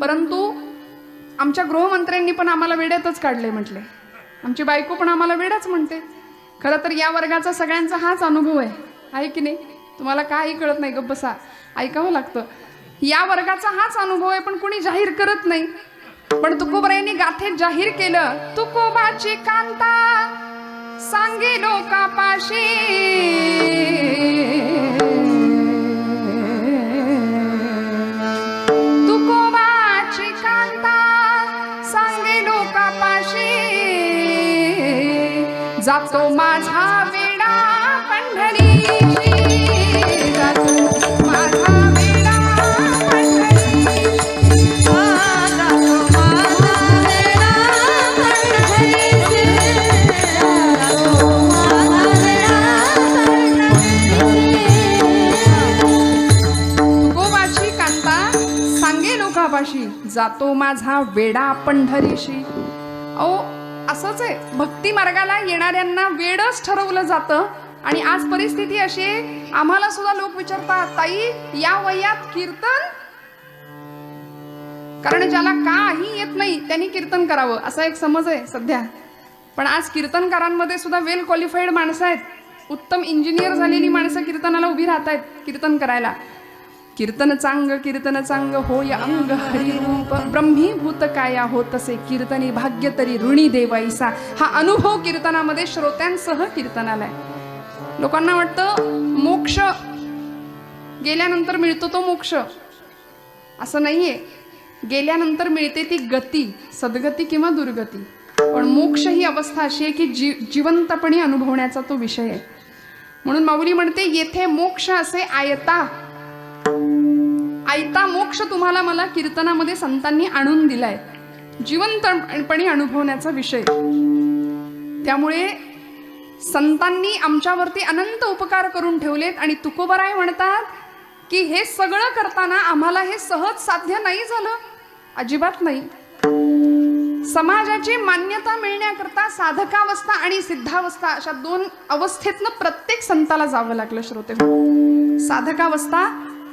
परंतु आमच्या गृहमंत्र्यांनी पण आम्हाला वेड्यातच काढले म्हटले, आमची बायको पण आम्हाला वेडाच म्हणते. खरं तर या वर्गाचा सगळ्यांचा हाच अनुभव आहे की नाही? तुम्हाला काही कळत नाही, गप्प बसा, ऐकावं लागतं. या वर्गाचा हाच अनुभव आहे, पण कुणी जाहीर करत नाही. पण तुकोबारायांनी गाथेत जाहीर केलं, तुकोबाची कांता सांगे लोकापाशी, तुकोबाची कांता सांगे लोकापाशी, जातो माझा वेडा पंढरीशी, जातो माझा वेडा पंढरीशी, जातो माझा वेडा पंढरीशी, जातो माझा वेडा पंढरीशी. तुकोबाची कांता सांगे लोकापाशी, जातो माझा वेडा पंढरीशी. अहो असंच आहे, भक्ती मार्गाला येणाऱ्यांना वेडच ठरवलं जातं. आणि आज परिस्थिती अशी आहे, आम्हाला सुद्धा लोक विचारतात, ताई या वयात कीर्तन? कारण ज्याला काही येत नाही त्यांनी कीर्तन करावं असा एक समज आहे सध्या. पण आज कीर्तनकारांमध्ये सुद्धा वेल क्वालिफाईड माणसं आहेत, उत्तम इंजिनियर झालेली माणसं कीर्तनाला उभी राहत आहेत कीर्तन करायला. कीर्तन चांग होय अंग हरिरूप, ब्रह्मीभूत काया होतसे कीर्तनी, भाग्य तरी ऋणी देवाईसा. हा अनुभव कीर्तनामध्ये श्रोत्यांसह कीर्तनाला आहे. लोकांना वाटतं मोक्ष गेल्यानंतर मिळतो तो मोक्ष, असं नाहीये. गेल्यानंतर मिळते ती गती, सद्गती किंवा दुर्गती. पण मोक्ष ही अवस्था अशी आहे की जिवंतपणे अनुभवण्याचा तो विषय आहे. म्हणून माऊली म्हणते, येथे मोक्ष असे आयता, आयता मोक्ष तुम्हाला मला कीर्तनामध्ये संतांनी आणून दिलाय, जिवंतपणे अनुभवण्याचा विषय. त्यामुळे संतांनी आमच्यावरती अनंत उपकार करून ठेवलेत. आणि तुकोबाराय म्हणतात की हे सगळं करताना आम्हाला हे सहज साध्य नाही झालं, अजिबात नाही. समाजाची मान्यता मिळण्याकरता साधकावस्था आणि सिद्धावस्था अशा दोन अवस्थेतनं प्रत्येक संताला जावं लागलं श्रोते. साधकावस्था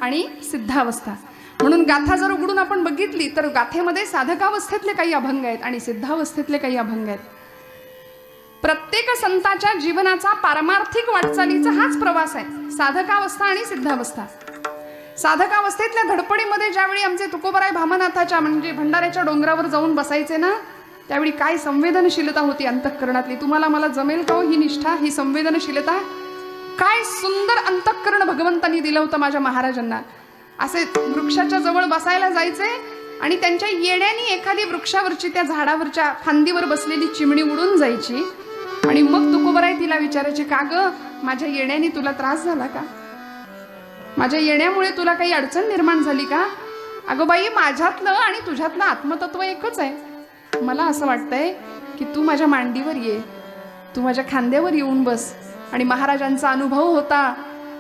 आणि सिद्धावस्था. म्हणून गाथा जर उघडून आपण बघितली तर गाथेमध्ये साधकावस्थेतले काही अभंग आहेत आणि सिद्धावस्थेतले काही अभंग आहेत. प्रत्येक संताच्या जीवनाचा पारमार्थिक वाटचालीचा हाच प्रवास आहे, साधकावस्था आणि सिद्धावस्था. साधकावस्थेतल्या धडपडीमध्ये ज्यावेळी आमचे तुकोबाराय भामनाथाच्या म्हणजे भंडाऱ्याच्या डोंगरावर जाऊन बसायचे ना, त्यावेळी काय संवेदनशीलता होती अंतःकरणातली. तुम्हाला मला जमेल का हो ही निष्ठा, ही संवेदनशीलता? काय सुंदर अंतःकरण भगवंतांनी दिलं होतं माझ्या महाराजांना. असे वृक्षाच्या जवळ बसायला जायचे आणि त्यांच्या येण्याने एखादी वृक्षावरची त्या झाडावरच्या फांदीवर बसलेली चिमणी उडून जायची. आणि मग तुकोबाराय तिला विचारायचे, का ग माझ्या येण्याने तुला त्रास झाला का? माझ्या येण्यामुळे तुला काही अडचण निर्माण झाली का? अगं बाई, माझ्यातलं आणि तुझ्यातलं आत्मतत्व एकच आहे. मला असं वाटतंय की तू माझ्या मांडीवर ये, तू माझ्या खांद्यावर येऊन बस. आणि महाराजांचा अनुभव होता,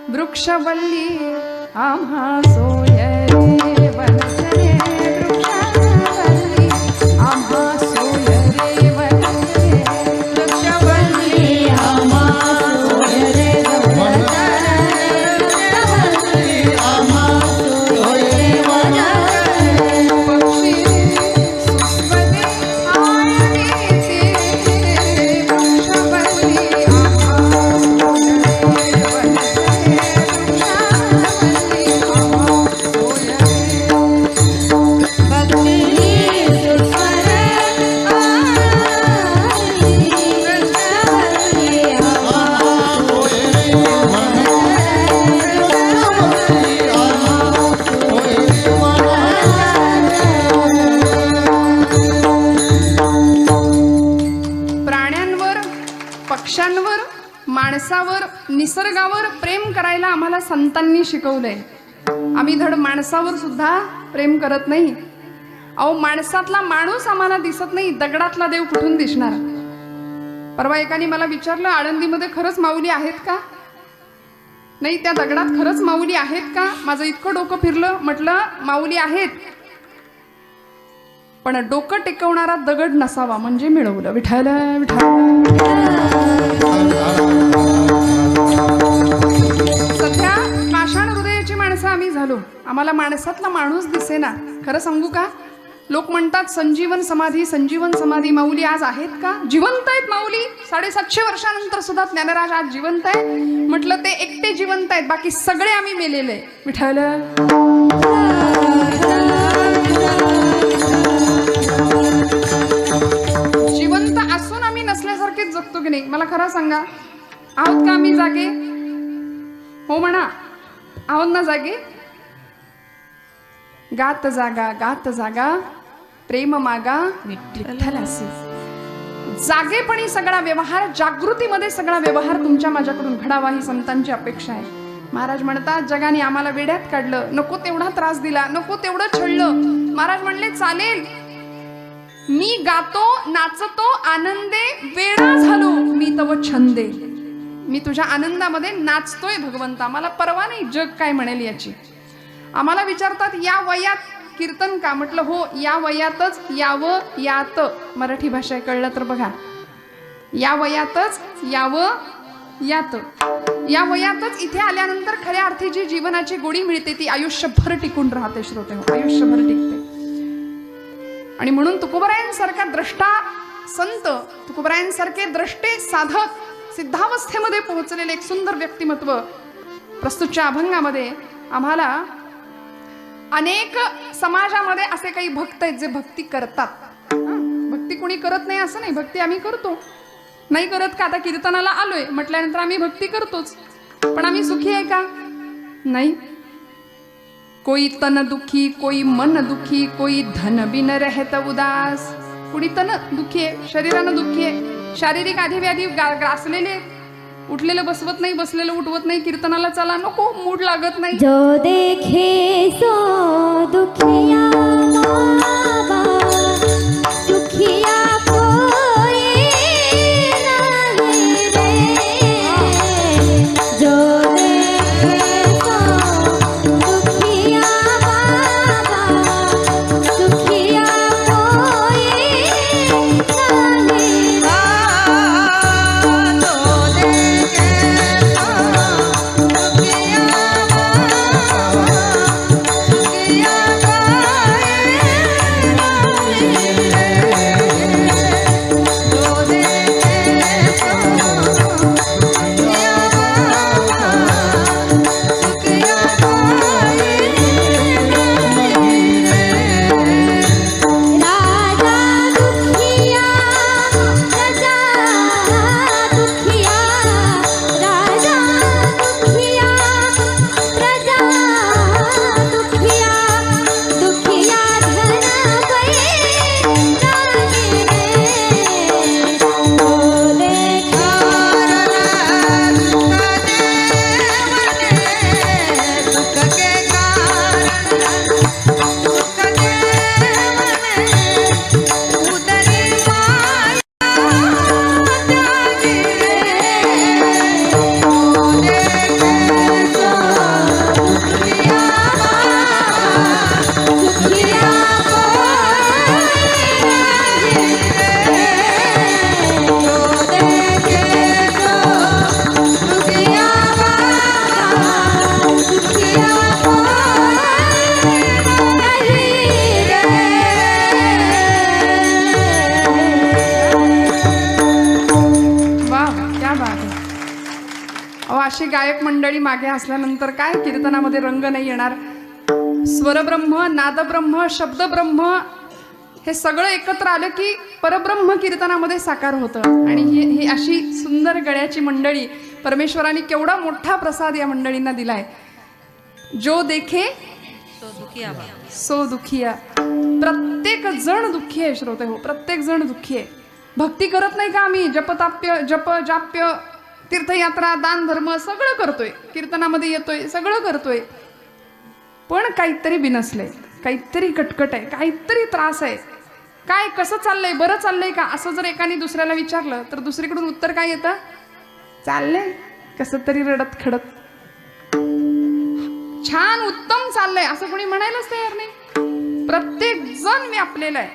वृक्षवल्ली आम्हा सोय रे वनचरे, वृक्षवल्ली आम्हा सोय रे वनचरे, वृक्षवल्ली आम्हा सोय रे वनचरे, वृक्षवल्ली आम्हा सोय रे वनचरे, पक्षी सुस्वने आयते, वृक्षवल्ली पक्ष्यांवर, माणसावर, निसर्गावर प्रेम करायला आम्हाला संतांनी शिकवलंय. आम्ही धड माणसावर सुद्धा प्रेम करत नाही. अहो माणसातला माणूस आम्हाला दिसत नाही, दगडातला देव कुठून दिसणार? परवा एकाने मला विचारलं, आळंदीमध्ये खरंच माऊली आहेत का? नाही, त्या दगडात खरंच माऊली आहेत का? माझं इतकं डोकं फिरलं. म्हटलं माऊली आहेत, पण डोकं टेकवणारा दगड नसावा म्हणजे मिळवलं. विठ्ठल सध्या पाषाण हृदयाची माणसं आम्ही झालो. आम्हाला माणसातला माणूस दिसेना. खरं सांगू का, लोक म्हणतात संजीवन समाधी माऊली आज आहेत का? जिवंत आहेत माऊली. 750 वर्षानंतर सुद्धा ज्ञानराज आज जिवंत आहे. म्हटलं ते एकटे जिवंत आहेत, बाकी सगळे आम्ही मेलेले. विठ्ठल जिवंत असून आम्ही नसल्यासारखेच जगतो की नाही? मला खरं सांगा, आहोत का आम्ही जागे? हो म्हणा, आहोत ना जागे? गात जागा प्रेम मागा विठ्ठलासी. जागेपणी सगळा व्यवहार, जागृतीमध्ये सगळा व्यवहार तुमच्या माझ्याकडून घडावा ही संतांची अपेक्षा आहे. महाराज म्हणतात जगाने आम्हाला वेड्यात काढलं, नको तेवढा त्रास दिला, नको तेवढं छळलं. महाराज म्हणले चालेल, मी गातो नाचतो आनंदे वेडा झालो मी तव छंदे. मी तुझ्या आनंदामध्ये नाचतोय भगवंता, मला परवा नाही जग काय म्हणेल याची. आम्हाला विचारतात या वयात कीर्तन का? म्हटलं हो, या वयातच यावं यात मराठी भाषा कळलं तर बघा. या वयातच यावं यात, या वयातच इथे आल्यानंतर खऱ्या अर्थी जी जीवनाची गोडी मिळते ती आयुष्यभर टिकून राहते. श्रोते हो, आयुष्यभर टिकते. आणि म्हणून तुकोबरायांसारखा द्रष्टा संत, तुकोबरायांसारखे द्रष्टे साधक, सिद्धावस्थेमध्ये पोहोचलेले एक सुंदर व्यक्तिमत्व प्रस्तुतच्या अभंगामध्ये आम्हाला. अनेक समाजामध्ये असे काही भक्त आहेत जे भक्ती करतात. भक्ती कोणी करत नाही असं नाही, भक्ती आम्ही करतो. नाही करत का? आता कीर्तनाला आलोय म्हटल्यानंतर आम्ही भक्ती करतोच, पण आम्ही सुखी आहे का? नाही. कोई तन दुखी, कोई मन दुखी, कोई धन बिन रहत उदास. कुणी तन दुखी आहे, शरीरानं दुखी आहे, शारीरिक आधी ग्रासलेले, उठलेलं बसवत नाही, बसलेलं उठवत नाही, कीर्तनाला चला नको, मूड लागत नाही. जो देखे सो दुखिया बाबा, दुखिया कोई नहीं रे. जो देखे सो दुखिया बाबा, दुखिया कोई नहीं. अशी गायक मंडळी मागे असल्यानंतर काय कीर्तनामध्ये रंग नाही येणार? स्वरब्रह्म, नादब्रह्म, शब्दब्रह्म हे सगळं एकत्र आलं की परब्रह्म कीर्तनामध्ये साकार होतं. आणि ही अशी सुंदर गळ्याची मंडळी परमेश्वराने केवढा मोठा प्रसाद या मंडळींना दिलाय. जो देखे सो दुखिया. प्रत्येक जण दुःखी आहे श्रोते हो, प्रत्येक जण दुःखी आहे. भक्ती करत नाही का आम्ही? जप जाप्य तीर्थयात्रा दान धर्म सगळं करतोय, कीर्तनामध्ये येतोय, सगळं करतोय, पण काहीतरी बिनसलंय, काहीतरी कटकट आहे, काहीतरी त्रास आहे. काय कसं चाललंय? बरं चाललंय का? असं जर एकाने दुसऱ्याला विचारलं तर दुसरीकडून उत्तर काय येतं? चाललंय कसं तरी रडत खडत. छान उत्तम चाललंय असं कोणी म्हणायलाच तयार नाही. प्रत्येक जण व्यापलेला आहे.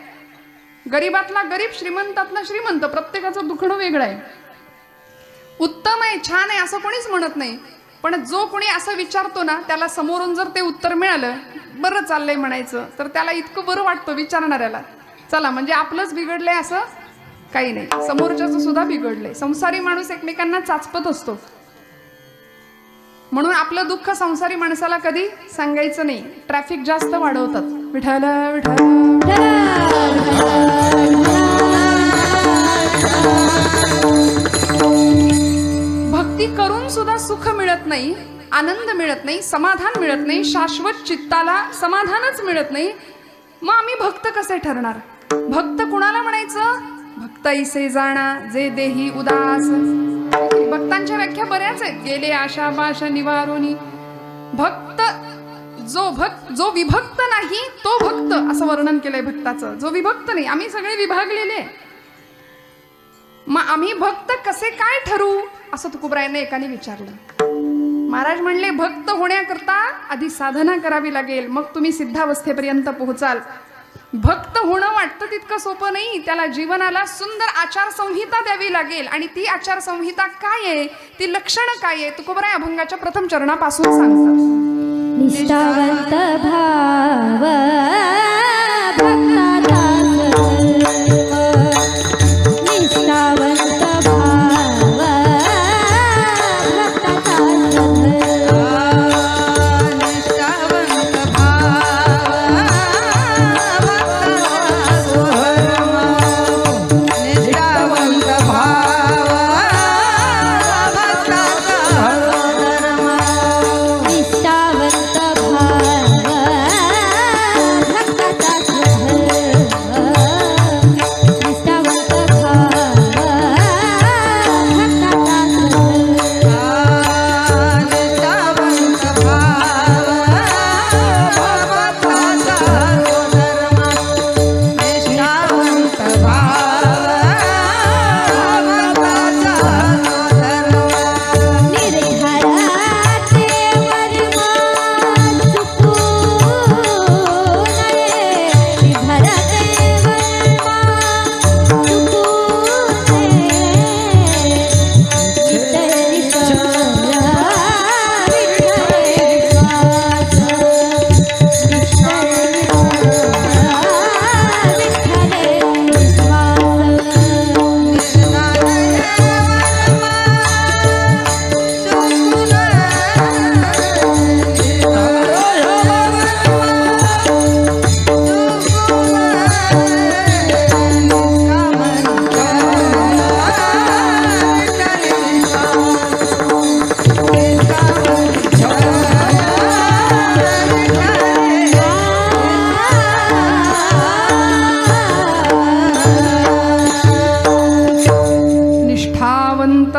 गरीबातला गरीब, श्रीमंतातला श्रीमंत, प्रत्येकाचं दुखणं वेगळं आहे. उत्तम आहे, छान आहे असं कोणीच म्हणत नाही, पण जो कोणी असं विचारतो ना त्याला समोरून जर ते उत्तर मिळालं, बरं चाललंय म्हणायचं, तर त्याला इतकं बरं वाटतं विचारणाऱ्याला, चला म्हणजे आपलंच बिघडलंय असं काही नाही, समोरच्याचं सुद्धा बिघडलंय. संसारी माणूस एकमेकांना चाचपत असतो, म्हणून आपलं दुःख संसारी माणसाला कधी सांगायचं नाही. ट्रॅफिक जास्त वाढवतात. विठ्ठल भक्ती करून सुद्धा सुख मिळत नाही, आनंद मिळत नाही, समाधान मिळत नाही, शाश्वत चित्ताला समाधानच मिळत नाही. मग आम्ही भक्त कसे ठरणार? भक्त कुणाला म्हणायचं? भक्त ऐसे जाणा जे देही उदास. भक्तांच्या व्याख्या बऱ्याच आहेत. गेले आशा बाश निवारोनी. भक्त जो विभक्त नाही तो भक्त, असं वर्णन केलंय भक्ताचं. जो विभक्त नाही, आम्ही सगळे विभागलेले. मग आम्ही भक्त कसे काय ठरू, असं तुकोबरायांनी एकाने विचारलं. महाराज म्हणले, भक्त होण्याकरता आधी साधना करावी लागेल, मग तुम्ही सिद्धावस्थेपर्यंत पोहोचाल. भक्त होणं वाटतं तितकं सोपं नाही. त्याला जीवनाला सुंदर आचारसंहिता द्यावी लागेल. आणि ती आचारसंहिता काय आहे, ती लक्षणं काय आहे, तुकोबराय अभंगाच्या प्रथम चरणापासून सांगतात. निष्ठावंत भाव भक्ताचा निष्ठावंत भाव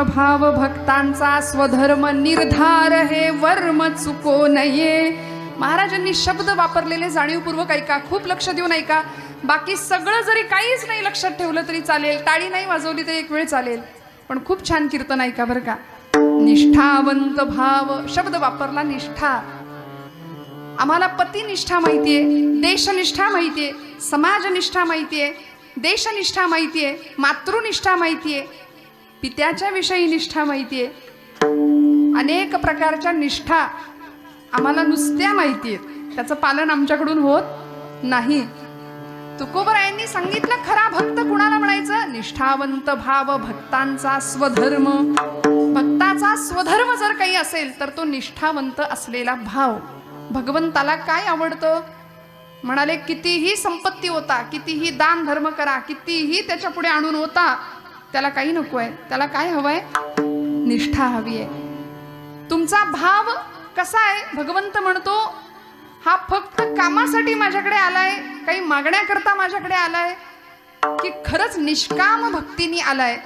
भाव भक्तांचा स्वधर्म निर्धार हे वर्म चुको नये. महाराजांनी शब्द वापरलेले जाणीवपूर्वक ऐका, खूप लक्ष देऊन ऐका. बाकी सगळं जरी काहीच नाही लक्षात ठेवलं तरी चालेल, टाळी नाही वाजवली तरी एक वेळ चालेल, पण खूप छान कीर्तन ऐका बरं का. निष्ठावंत भाव शब्द वापरला. निष्ठा, आम्हाला पतिनिष्ठा माहितीये, देशनिष्ठा माहितीये, समाजनिष्ठा माहितीये, देशनिष्ठा माहितीये, मातृनिष्ठा माहितीये, पित्याच्या विषयी निष्ठा माहितीये. अनेक प्रकारच्या निष्ठा आम्हाला नुसत्या माहितीये, त्याचं पालन आमच्याकडून होत नाही. तुकोबरायांनी सांगितलं, खरा भक्त कुणाला म्हणायचं? निष्ठावंत भाव भक्तांचा स्वधर्म. भक्ताचा स्वधर्म जर काही असेल तर तो निष्ठावंत असलेला भाव. भगवंताला काय आवडतं? म्हणाले, कितीही संपत्ती होता, कितीही दान धर्म करा, कितीही त्याच्या पुढे आणून होता, त्याला काही नको आहे. त्याला काय हवंय? निष्ठा हवी आहे. तुमचा भाव कसा आहे? भगवंत म्हणतो, हा फक्त कामासाठी माझ्याकडे आलाय, काही मागण्याकरता माझ्याकडे आलाय, की खरंच निष्काम भक्तीने आलाय,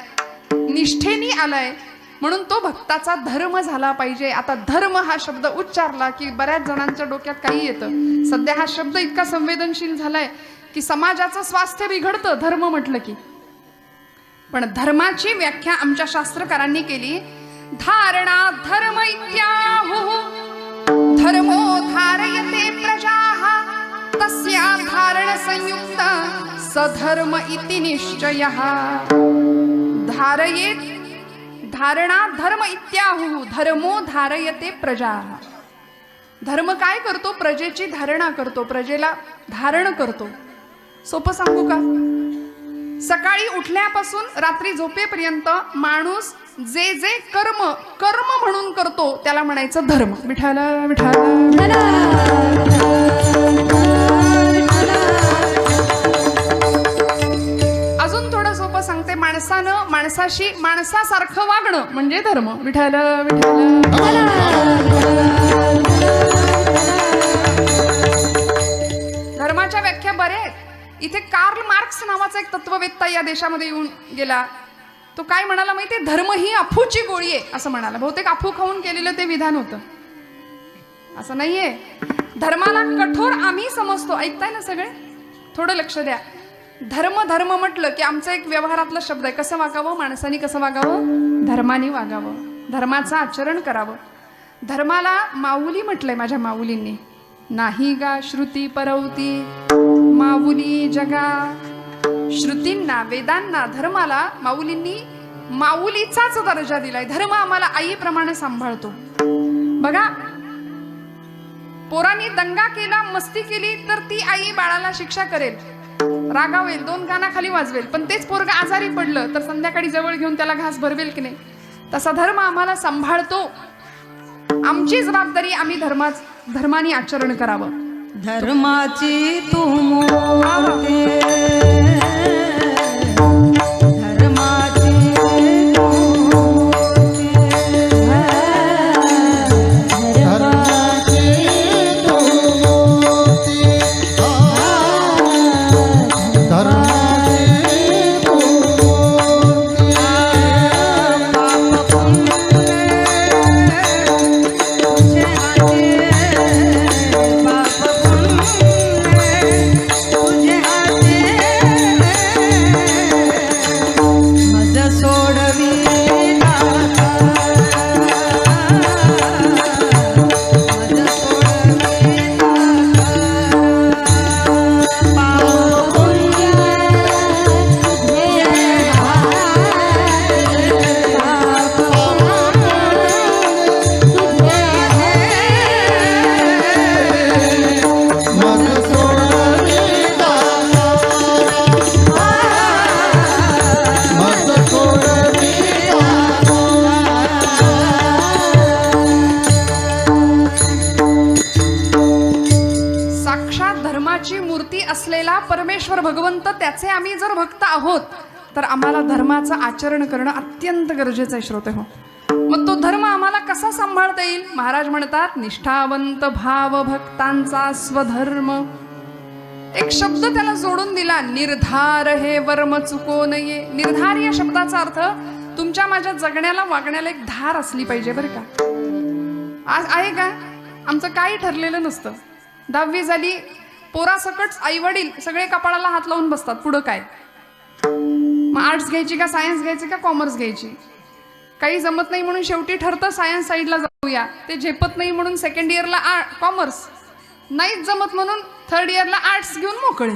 निष्ठेने आलाय. म्हणून तो भक्ताचा धर्म झाला पाहिजे. आता धर्म हा शब्द उच्चारला की बऱ्याच जणांच्या डोक्यात काही येतं. सध्या हा शब्द इतका संवेदनशील झालाय की समाजाचं स्वास्थ्य बिघडतं धर्म म्हटलं की. पण धर्माची व्याख्या आमच्या शास्त्रकारांनी केली. धारणा धर्म इत्याहुः धर्मो धारयते प्रजाः तस्या धारण संयुक्त सधर्म इति निश्चयः. धारयेत धारणा धर्म इत्याहु धर्मो धारयते प्रजा. धर्म काय करतो? प्रजेची धारणा करतो, प्रजेला धारण करतो. सोपं सांगू का? सकाळी उठल्यापासून रात्री झोपेपर्यंत माणूस जे जे कर्म कर्म म्हणून करतो त्याला म्हणायचं धर्म. विठाल विठाल. अजून थोडं सोपं सांगते. माणसानं माणसाशी माणसासारखं वागणं म्हणजे धर्म. विठाल विठाल. धर्माच्या व्याख्या बऱ्या आहेत. इथे कार्ल मार्क्स नावाचा एक तत्ववेत्ता या देशामध्ये येऊन गेला. तो काय म्हणाला माहितीये? धर्म ही अफूची गोळी आहे असं म्हणाला. बहुतेक अफू खाऊन केलेलं ते विधान होतं. असं नाहीये. धर्माला कठोर आम्ही समजतो. ऐकताय ना सगळे? थोडं लक्ष द्या. धर्म धर्म म्हटलं की आमचा एक व्यवहारातला शब्द आहे. कसं वागावं? माणसाने कसं वागावं? धर्माने वागावं, धर्माचं आचरण करावं. धर्माला माऊली म्हटलंय माझ्या माऊलींनी. नाही गा श्रुती परवती माऊली जगा. श्रुतींना, वेदांना, धर्माला माऊलींनी माऊलीचाच दर्जा दिलाय. धर्म आम्हाला आईप्रमाणे सांभाळतो. बघा, पोरांनी दंगा केला, मस्ती केली तर ती आई बाळाला शिक्षा करेल, रागावेल, दोन कानाखाली वाजवेल. पण तेच पोरग आजारी पडलं तर संध्याकाळी जवळ घेऊन त्याला घास भरवेल की नाही? तसा धर्म आम्हाला सांभाळतो. आमची जबाबदारी आम्ही धर्माने आचरण करावं. धर्माची तू मूर्ती, धर्माची तू मूर्ती, धर्माची तू मूर्ती, धर्माची तू मूर्ती. पाप पुण्य तुझे हाती, पाप तुझे हाती, मज सोडवी दाता, मज सोडवी दाता. पाप पुण्य तुझे हाती, पाप मग सोडवी दाता, मग सोडवी दाता. साक्षात धर्माची मूर्ती असलेला परमेश्वर भगवंत, त्याचे आम्ही जर भक्त आहोत तर आम्हाला धर्माचं आचरण करणं अत्यंत गरजेचं आहे. श्रोते हो, मग तो धर्म आम्हाला कसा सांभाळता येईल? महाराज म्हणतात, निष्ठावंत भाव भक्तांचा स्वधर्म. एक शब्द त्याला जोडून दिला, निर्धार हे वर्म चुको नये. निर्धार या शब्दाचा अर्थ तुमच्या माझ्या जगण्याला वागण्याला एक धार असली पाहिजे. बरं का? आज आहे का? आमचं काही ठरलेलं नसतं. 10वी झाली, पोरासकट आई वडील सगळे कपाळाला हात लावून बसतात. पुढं काय? मग आर्ट्स घ्यायची का सायन्स घ्यायची का कॉमर्स घ्यायची? काही जमत नाही म्हणून शेवटी ठरतं सायन्स साईडला जाऊया. ते झेपत नाही म्हणून सेकंड इयरला कॉमर्स, नाहीच जमत म्हणून थर्ड इयरला आर्ट्स घेऊन मोकळे.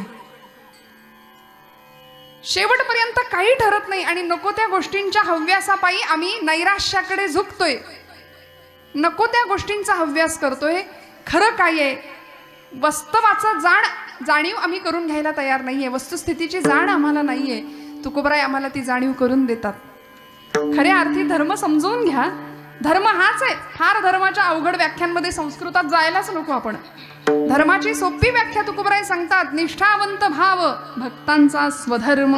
शेवटपर्यंत काही ठरत नाही आणि नको त्या गोष्टींच्या हव्यासापायी आम्ही नैराश्याकडे झुकतोय. नको त्या गोष्टींचा हव्यास करतोय. खरं काय आहे? वास्तवाचं जाणीव आम्ही करून घ्यायला तयार नाहीये. वस्तुस्थितीची जाण आम्हाला नाहीये. तुकोबराय आम्हाला ती जाणीव करून देतात. खऱ्या अर्थी धर्म समजून घ्या. धर्म हाच आहे. फार धर्माच्या अवघड व्याख्यांमध्ये संस्कृतात जायलाच नको आपण. धर्माची सोपी व्याख्या तुकोबराय सांगतात, निष्ठावंत भाव भक्तांचा स्वधर्म.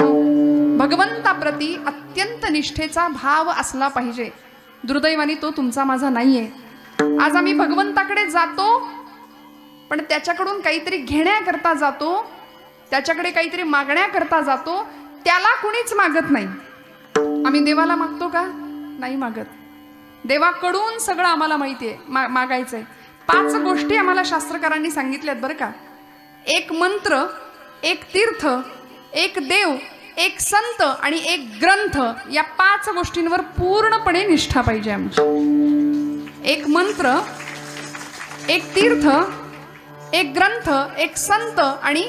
भगवंताप्रती अत्यंत निष्ठेचा भाव असला पाहिजे. दुर्दैवाने तो तुमचा माझा नाहीये. आज आम्ही भगवंताकडे जातो पण त्याच्याकडून काहीतरी घेण्याकरता जातो, त्याच्याकडे काहीतरी मागण्याकरता जातो. त्याला कुणीच मागत नाही. आम्ही देवाला मागतो का? नाही मागत. देवाकडून सगळं आम्हाला माहिती आहे मागायचंय. 5 गोष्टी आम्हाला शास्त्रकारांनी सांगितल्यात बरं का. एक मंत्र, एक तीर्थ, एक देव, एक संत आणि एक ग्रंथ. या 5 गोष्टींवर पूर्णपणे निष्ठा पाहिजे आमची. एक मंत्र, एक तीर्थ, एक ग्रंथ, एक संत आणि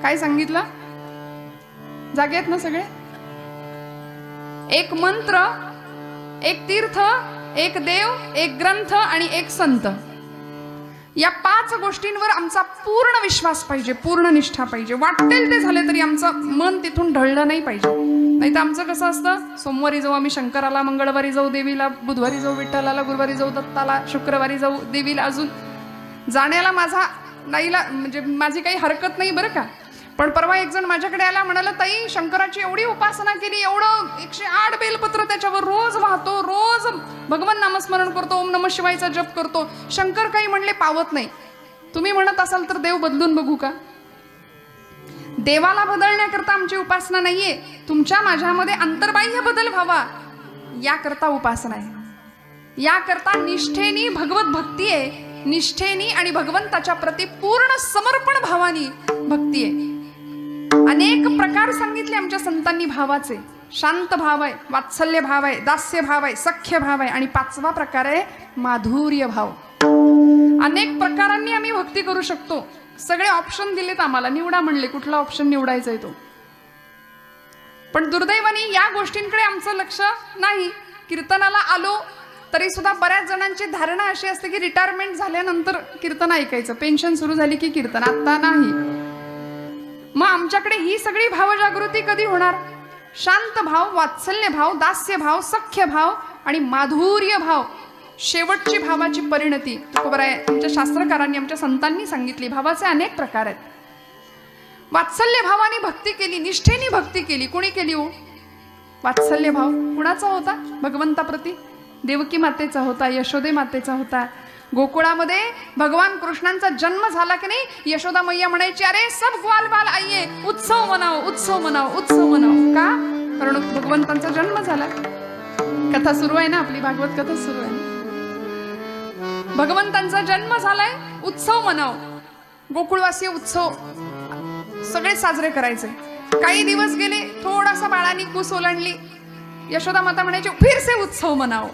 काय सांगितलं? जागे आहेत ना सगळे? एक मंत्र, एक तीर्थ, एक देव, एक ग्रंथ आणि एक संत. या 5 गोष्टींवर आमचा पूर्ण विश्वास पाहिजे, पूर्ण निष्ठा पाहिजे. वाटेल ते झाले तरी आमचं मन तिथून ढळलं नाही पाहिजे. नाही तर आमचं कसं असतं, सोमवारी जाऊ आम्ही शंकराला, मंगळवारी जाऊ देवीला, बुधवारी जाऊ विठ्ठलाला, गुरुवारी जाऊ दत्ताला, शुक्रवारी जाऊ देवीला. अजून जाण्याला माझा नाहीला म्हणजे माझी काही हरकत नाही बरं का. पण परवा एक जण माझ्याकडे आला, म्हणाला ताई शंकराची एवढी उपासना केली, एवढं 108 बेलपत्र त्याच्यावर रोज वाहतो, रोज भगवान नामस्मरण करतो, ओम नमः शिवायचा जप करतो, शंकर काही म्हणले पावत नाही. तुम्ही म्हणत असाल तर देव बदलून बघू का? देवाला बदलण्याकरता आमची उपासना नाहीये, तुमच्या माझ्यामध्ये अंतर्बाह्य बदल व्हावा याकरता उपासना आहे. याकरता निष्ठेनी भगवत भक्ती आहे, निष्ठेनी आणि भगवंताच्या प्रती पूर्ण समर्पण भावानी भक्ती आहे. अनेक प्रकार सांगितले आमच्या संतांनी भावाचे. शांत भाव आहे, वात्सल्य भाव आहे, दास्य भाव आहे, सख्य भाव आहे आणि 5वा प्रकार आहे माधुर्य भाव. अनेक प्रकारांनी आम्ही भक्ती करू शकतो. सगळे ऑप्शन दिलेत आम्हाला, निवडा म्हणले कुठला ऑप्शन निवडायचा आहे तो. पण दुर्दैवाने या गोष्टींकडे आमचं लक्ष नाही. कीर्तनाला आलो तरी सुद्धा बऱ्याच जणांची धारणा अशी असते की रिटायरमेंट झाल्यानंतर कीर्तन ऐकायचं, पेन्शन सुरू झाली की कीर्तन. आता नाही. मग आमच्याकडे ही सगळी भावजागृती कधी होणार? शांत भाव, वात्सल्य भाव, दास्य भाव, सख्य भाव आणि माधुर्य भाव, शेवटची भावाची परिणती. तुकोबराय आमच्या शास्त्रकारांनी, आमच्या संतांनी सांगितली. भावाचे अनेक प्रकार आहेत. वात्सल्य भावाने भक्ती केली, निष्ठेने भक्ती केली. कोणी केली हो? वात्सल्य भाव कुणाचा होता? भगवंताप्रती. देवकी मातेचा होता, यशोदे मातेचा होता. गोकुळामध्ये भगवान कृष्णांचा जन्म झाला की नाही, यशोदा मैया म्हणायची, अरे सब ग्वाल बाल आइये, उत्सव मनाओ, उत्सव मनाओ, उत्सव मनाओ. का? कारण भगवंतांचा जन्म झाला. कथा सुरू आहे ना, आपली भागवत कथा सुरू आहे ना. भगवंतांचा जन्म झालाय, उत्सव मनाओ. गोकुळवासी उत्सव सगळे साजरे करायचे. काही दिवस गेले, थोडासा बाळानी कुस ओलांडली, यशोदा माता म्हणायची फिर से उत्सव मनाओ.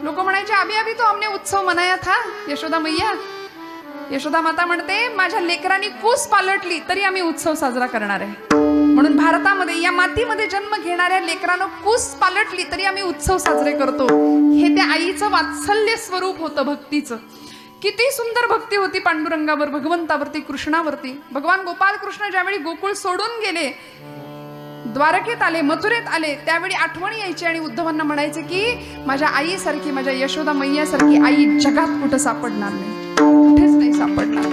लोक म्हणायचे अभी अभी तो हमने उत्सव मनाया था. यशोदा मैया, यशोदा माता म्हणते माझ्या लेकरांनी कुस पालटली तरी आम्ही उत्सव साजरा करणार आहे. म्हणून भारतामध्ये या मातीमध्ये जन्म घेणाऱ्या लेकरानं कुस पालटली तरी आम्ही उत्सव साजरे करतो. हे त्या आईचं वात्सल्य स्वरूप होतं भक्तीचं. किती सुंदर भक्ती होती पांडुरंगावर, भगवंतावरती, कृष्णावरती. भगवान गोपाल कृष्ण ज्यावेळी गोकुळ सोडून गेले, द्वारकेत आले, मथुरेत आले, त्यावेळी आठवण यायची आणि उद्धवांना म्हणायचे की माझ्या आईसारखी, माझ्या यशोदा मैयासारखी आई जगात कुठं सापडणार नाही, कुठेच नाही सापडणार.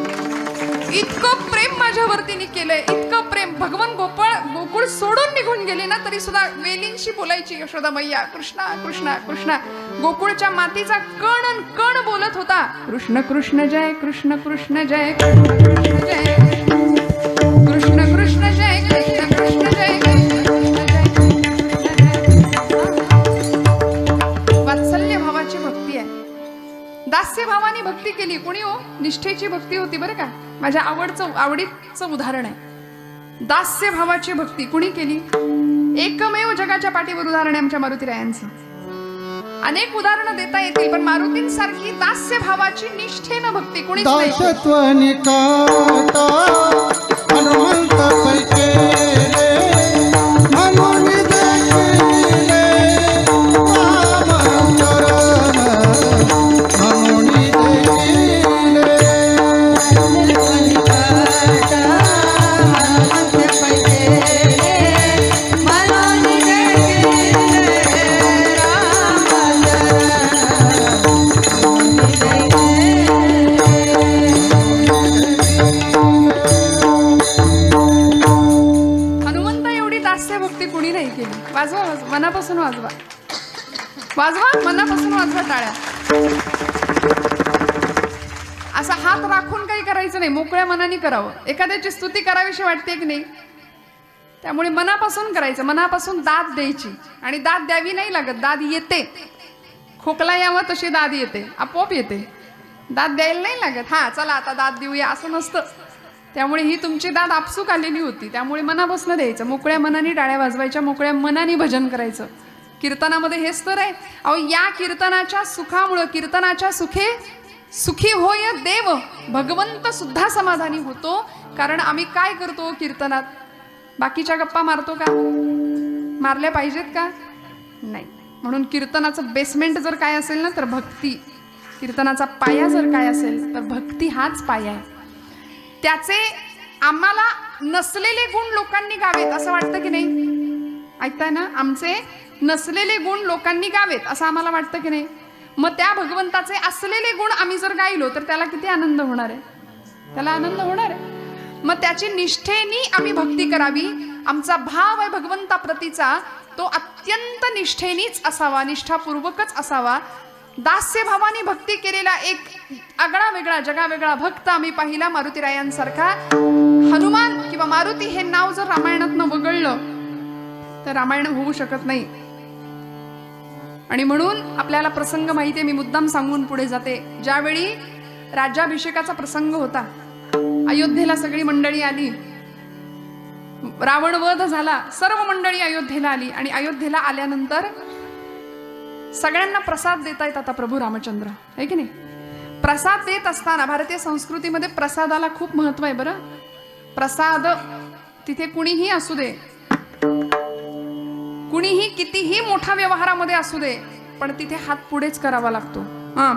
इतकं प्रेम माझ्यावरती केलंय, इतकं प्रेम. भगवान गोकुळ सोडून निघून गेले ना तरी सुद्धा वेलींशी बोलायची यशोदा मैया, कृष्णा कृष्णा कृष्णा. गोकुळच्या मातीचा कण कण बोलत होता, कृष्ण कृष्ण जय, कृष्ण कृष्ण जय, कृष्ण कृष्ण जय, कृष्ण कृष्ण जय, कृष्ण कृष्ण जय. वात्सल्य भावाची भक्ती आहे. दास्य भावाने भक्ती केली. कोणी हो? निष्ठेची भक्ती होती बरं का. माझ्या आवडीचं उदाहरण आहे. दास्य भावाची भक्ती कुणी केली? एकमेव जगाच्या पाठीवर उदाहरण आहे आमच्या मारुतीरायांचं. अनेक उदाहरणं देता येतील पण मारुतींसारखी दास्य भावाची निष्ठेनं भक्ती कुणीच नाही. दासत्वनि काटा हनुमंत पैके म्हणून देखिले राम चरण म्हणून देखिले. वाजवा, मनापासून वाजवा, वाजवा, मनापासून वाजवा टाळ्या. असा हात राखून काही करायचं नाही, मोकळ्या मनाने करावं. एखाद्याची स्तुती करावीशी वाटते की नाही, त्यामुळे मनापासून करायचं. मनापासून दाद द्यायची. आणि दाद द्यावी नाही लागत, दाद येते. खोकला यावा तशी दाद येते, आपोआप येते. दाद द्यायला नाही लागत, हा चला आता दाद देऊया असं नसतं. त्यामुळे ही तुमची दाद आपसूक आलेली होती. त्यामुळे मनापासून द्यायचं, मोकळ्या मनाने टाळ्या वाजवायच्या, मोकळ्या मनाने भजन करायचं. कीर्तनामध्ये हेच तर आहे. अहो या कीर्तनाच्या सुखामुळं, कीर्तनाच्या सुखे सुखी होय देव, भगवंत सुद्धा समाधानी होतो. कारण आम्ही काय करतो कीर्तनात? बाकीच्या गप्पा मारतो का? मारल्या पाहिजेत का? नाही. म्हणून कीर्तनाचं बेसमेंट जर काय असेल ना तर भक्ती, कीर्तनाचा पाया जर काय असेल तर भक्ती हाच पाया आहे. त्याचे आम्हाला नसलेले गुण लोकांनी गावेत असं वाटतं की नाही? ऐकताय ना? आमचे नसलेले गुण लोकांनी गावेत असं आम्हाला वाटतं की नाही? मग त्या भगवंताचे असलेले गुण आम्ही जर गायलो तर त्याला किती आनंद होणार आहे? त्याला आनंद होणार आहे. मग त्याची निष्ठेनी आम्ही भक्ती करावी. आमचा भाव आहे भगवंताप्रतीचा तो अत्यंत निष्ठेनीच असावा, निष्ठापूर्वकच असावा. दास्य भावाने भक्ती केलेला एक आगळा वेगळा जगावेगळा भक्त आम्ही पाहिला मारुतीरायांसारखा. हनुमान किंवा मारुती हे नाव जर रामायणातनं वगळलं तर रामायण होऊ शकत नाही. आणि म्हणून आपल्याला प्रसंग माहिती आहे, मी मुद्दाम सांगून पुढे जाते. ज्यावेळी राज्याभिषेकाचा प्रसंग होता, अयोध्येला सगळी मंडळी आली, रावणवध झाला, सर्व मंडळी अयोध्येला आली. आणि अयोध्येला आल्यानंतर सगळ्यांना प्रसाद देता येत आता प्रभू रामचंद्र, आहे की नाही? प्रसाद देत असताना भारतीय संस्कृतीमध्ये प्रसादाला खूप महत्व आहे बरं. प्रसाद तिथे कुणीही असू दे, कुणीही कितीही मोठ्या व्यवहारामध्ये असू दे, पण तिथे हात पुढेच करावा लागतो.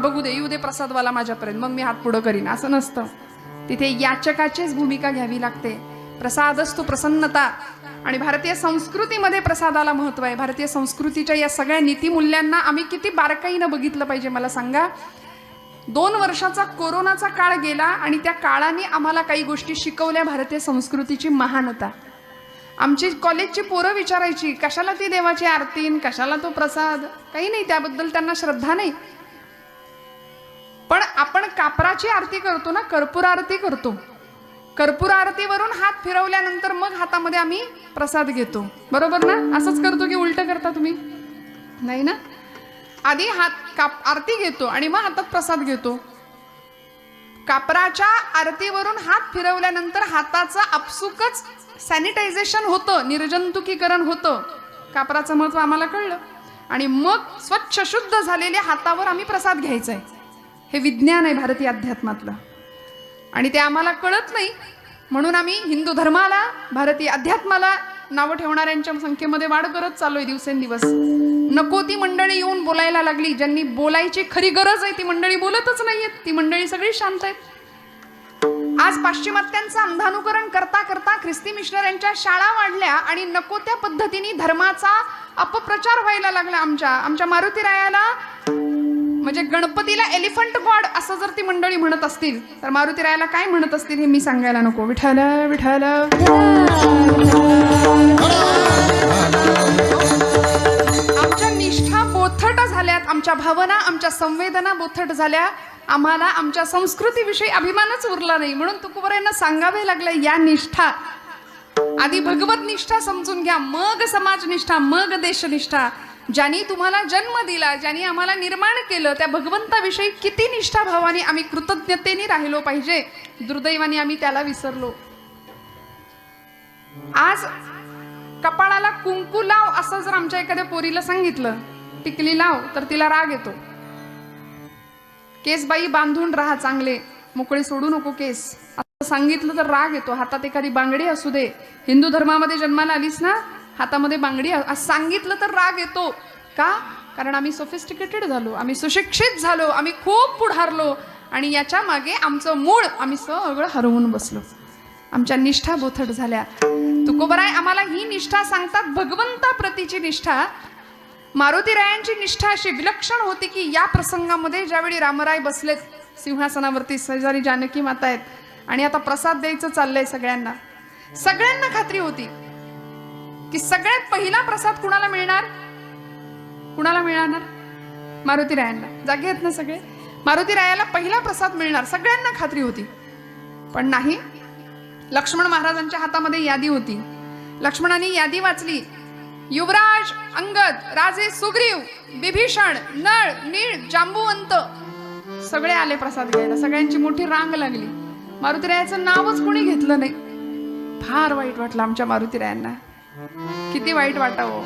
बघू दे, येऊ दे प्रसादवाला माझ्यापर्यंत, मग मी हात पुढं करीन असं नसतं. तिथे याचकाचीच भूमिका घ्यावी लागते. प्रसाद असतो प्रसन्नता. आणि भारतीय संस्कृतीमध्ये प्रसादाला महत्व आहे. भारतीय संस्कृतीच्या या सगळ्या नीतिमूल्यांना आम्ही किती बारकाईनं बघितलं पाहिजे मला सांगा. 2 वर्षाचा कोरोनाचा काळ गेला आणि त्या काळाने आम्हाला काही गोष्टी शिकवल्या. भारतीय संस्कृतीची महानता. आमची कॉलेजची पोरं विचारायची, कशाला ती देवाची आरती, कशाला तो प्रसाद? काही नाही, त्याबद्दल त्यांना श्रद्धा नाही. पण आपण कापराची आरती करतो ना, कर्पूर आरती करतो. कर्पूर आरतीवरून हात फिरवल्यानंतर मग हातामध्ये आम्ही प्रसाद घेतो, बरोबर ना? असंच करतो की उलट करता तुम्ही? नाही ना. आधी आरती घेतो आणि मग हातात प्रसाद घेतो. कापराच्या आरतीवरून हात फिरवल्यानंतर हाताचं आपसुकच सॅनिटायझेशन होतं, निर्जंतुकीकरण होतं. कापराचं महत्व आम्हाला कळलं. आणि मग स्वच्छ शुद्ध झालेल्या हातावर आम्ही प्रसाद घ्यायचा आहे. हे विज्ञान आहे भारतीय अध्यात्मातलं. आणि ते आम्हाला कळत नाही, म्हणून आम्ही हिंदू धर्माला, भारतीय अध्यात्माला नावं ठेवणाऱ्यांच्या संख्येमध्ये वाढ करत चाललोय दिवसेंदिवस. नको ती मंडळी येऊन बोलायला लागली. ज्यांनी बोलायची खरी गरज आहे ती मंडळी बोलतच नाहीयेत. ती मंडळी सगळी शांत आहेत. आज पाश्चिमात्यांचं अंधानुकरण करता करता ख्रिस्ती मिशनऱ्यांच्या शाळा वाढल्या आणि नको त्या पद्धतीने धर्माचा अपप्रचार व्हायला लागला. आमच्या मारुतीरायाला, म्हणजे गणपतीला एलिफंट गॉड असं जर ती मंडळी म्हणत असतील तर मारुतीरायाला काय म्हणत असतील हे मी सांगायला नको. विठ्ठल विठ्ठल. आमच्या निष्ठा बोथट झाल्यात, आमच्या भावना, आमच्या संवेदना बोथट झाल्या. आम्हाला आमच्या संस्कृतीविषयी अभिमानच उरला नाही. म्हणून तुकोबारायांना सांगावे लागलं, या निष्ठा आधी भगवत निष्ठा समजून घ्या, मग समाजनिष्ठा, मग देशनिष्ठा. ज्यांनी तुम्हाला जन्म दिला, ज्यांनी आम्हाला निर्माण केलं, त्या भगवंताविषयी किती निष्ठाभावाने आम्ही कृतज्ञतेने राहिलो पाहिजे. दुर्दैवाने आम्ही त्याला विसरलो. आज कपाळाला कुंकू लाव असं जर आमच्या एखाद्या पोरीला सांगितलं, टिकली लाव, तर तिला राग येतो. केस बाई बांधून राहा चांगले, मोकळे सोडू नको केस असं सांगितलं तर राग येतो. हातात एखादी बांगडी असू दे, हिंदू धर्मामध्ये जन्माला आलीस ना, हातामध्ये बांगडी असं सांगितलं तर राग येतो. का? कारण आम्ही सोफिस्टिकेटेड झालो, आम्ही सुशिक्षित झालो, आम्ही खूप पुढारलो. आणि याच्या मागे आमचं मूळ आम्ही सगळं हरवून बसलो. आमच्या निष्ठा बोथट झाल्या. तुकोबाराय आम्हाला ही निष्ठा सांगतात, भगवंताप्रतीची निष्ठा. मारुतीरायांची निष्ठा अशी विलक्षण होती की या प्रसंगामध्ये ज्यावेळी रामराय बसलेत सिंहासनावरती, शेजारी जानकी माता आहेत आणि आता प्रसाद द्यायचं चाललंय सगळ्यांना. सगळ्यांना खात्री होती की सगळ्यात पहिला प्रसाद कुणाला मिळणार? कुणाला मिळणार? मारुतीरायांना. जागे आहेत ना सगळे? मारुतीरायाला पहिला प्रसाद मिळणार, सगळ्यांना खात्री होती. पण नाही. लक्ष्मण महाराजांच्या हातामध्ये यादी होती. लक्ष्मणाने यादी वाचली. युवराज अंगद, राजे सुग्रीव, विभीषण, नळ, नीळ, जांबुवंत सगळे आले प्रसाद घ्यायला. सगळ्यांची मोठी रांग लागली. मारुतीरायाचं नावच कोणी घेतलं नाही. फार वाईट वाटलं आमच्या मारुतीरायांना. किती वाईट वाटावं.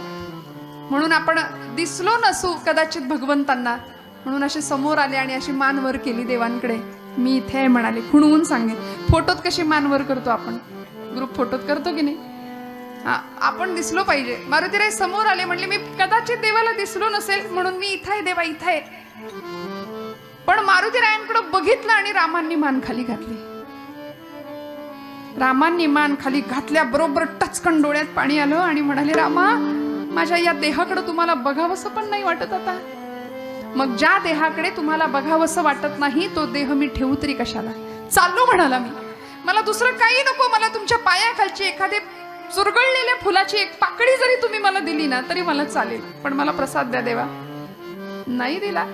म्हणून आपण दिसलो नसू कदाचित भगवंतांना, म्हणून असे समोर आले आणि अशी मान वर केली देवांकडे. मी इथे आहे म्हणाले, खुणवून सांगेन. फोटोत कशी मान वर करतो आपण, ग्रुप फोटोत करतो की नाही? आपण दिसलो पाहिजे. मारुतीराय समोर आले, म्हणले मी कदाचित देवाला दिसलो नसेल म्हणून मी इथं आहे देवा, इथं आहे. पण मारुतीरायांकडे बघितलं आणि रामांनी मान खाली घातली. रामांनी मान खाली घातल्याबरोबर टचकन डोळ्यात पाणी आलं आणि म्हणाले, रामा माझ्या या देहाकडे तुम्हाला बघावंसं पण नाही वाटत आता. मग ज्या देहाकडे तुम्हाला बघावंसं वाटत नाही तो देह मी ठेवू तरी कशाला. चाललो म्हणाला मी, मला दुसरं काही नको, मला तुमच्या पायाखालची एखादे चुरगळलेल्या फुलाची एक पाकळी जरी तुम्ही मला दिली ना तरी मला चालेल, पण मला प्रसाद द्या देवा. नाही दिला.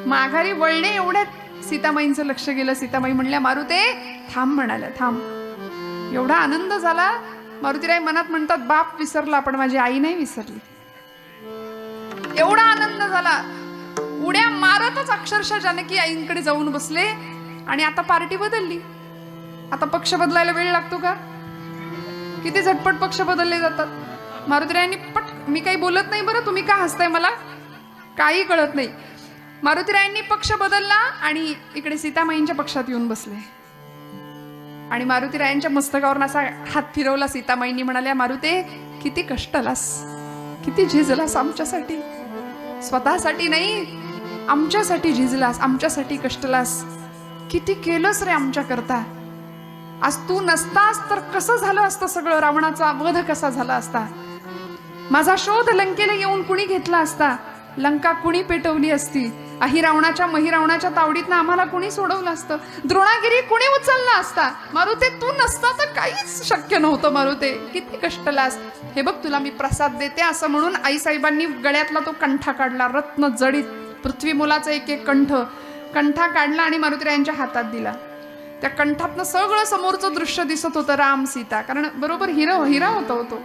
माघारी वळणे एवढ्यात सीतामाईंचं लक्ष गेलं. सीतामाई म्हणल्या, मारुते थांब म्हणाल्या, थांब. एवढा आनंद झाला. मारुतीराय मनात म्हणतात, बाप विसरला पण माझी आई नाही विसरली. एवढा आनंद झाला. उड्या मारतच अक्षरशः जानकी आईंकडे जाऊन बसले. आणि आता पार्टी बदलली. आता पक्ष बदलायला वेळ लागतो का? किती झटपट पक्ष बदलले जातात. मारुतीरायांनी मी काही बोलत नाही बरं, तुम्ही का हसताय, मला काही कळत नाही. मारुतीरायांनी पक्ष बदलला आणि इकडे सीतामाईंच्या पक्षात येऊन बसले. आणि मारुतीरायांच्या मस्तकावर असा हात फिरवला. सीतामाईंनी म्हणाल्या, मारुते किती कष्टलास, किती झिजलास आमच्यासाठी. स्वतःसाठी नाही, आमच्यासाठी झिजलास, आमच्यासाठी कष्टलास. किती केलंस रे आमच्या करता. आज तू नसतास तर कसं झालं असतं सगळं. रावणाचा वध कसा झाला असता. माझा शोध लंकेला येऊन कुणी घेतला असता. लंका कुणी पेटवली असती. अहिरावणाच्या महिरावणाच्या तावडीतनं आम्हाला कुणी सोडवलं असतं. द्रोणागिरी कुणी उचलला असता. मारुते तू नसता तर काहीच शक्य नव्हतं. मारुते किती कष्टलास. हे बघ तुला मी प्रसाद देते. असं म्हणून आईसाहेबांनी गळ्यातला तो कंठा काढला. रत्न जडित पृथ्वी मुलाचा एक एक कंठा काढला आणि मारुतीरायांच्या हातात दिला. त्या कंठातनं सगळं समोरचं दृश्य दिसत होतं. राम सीता, कारण बरोबर हिरा होता होतो.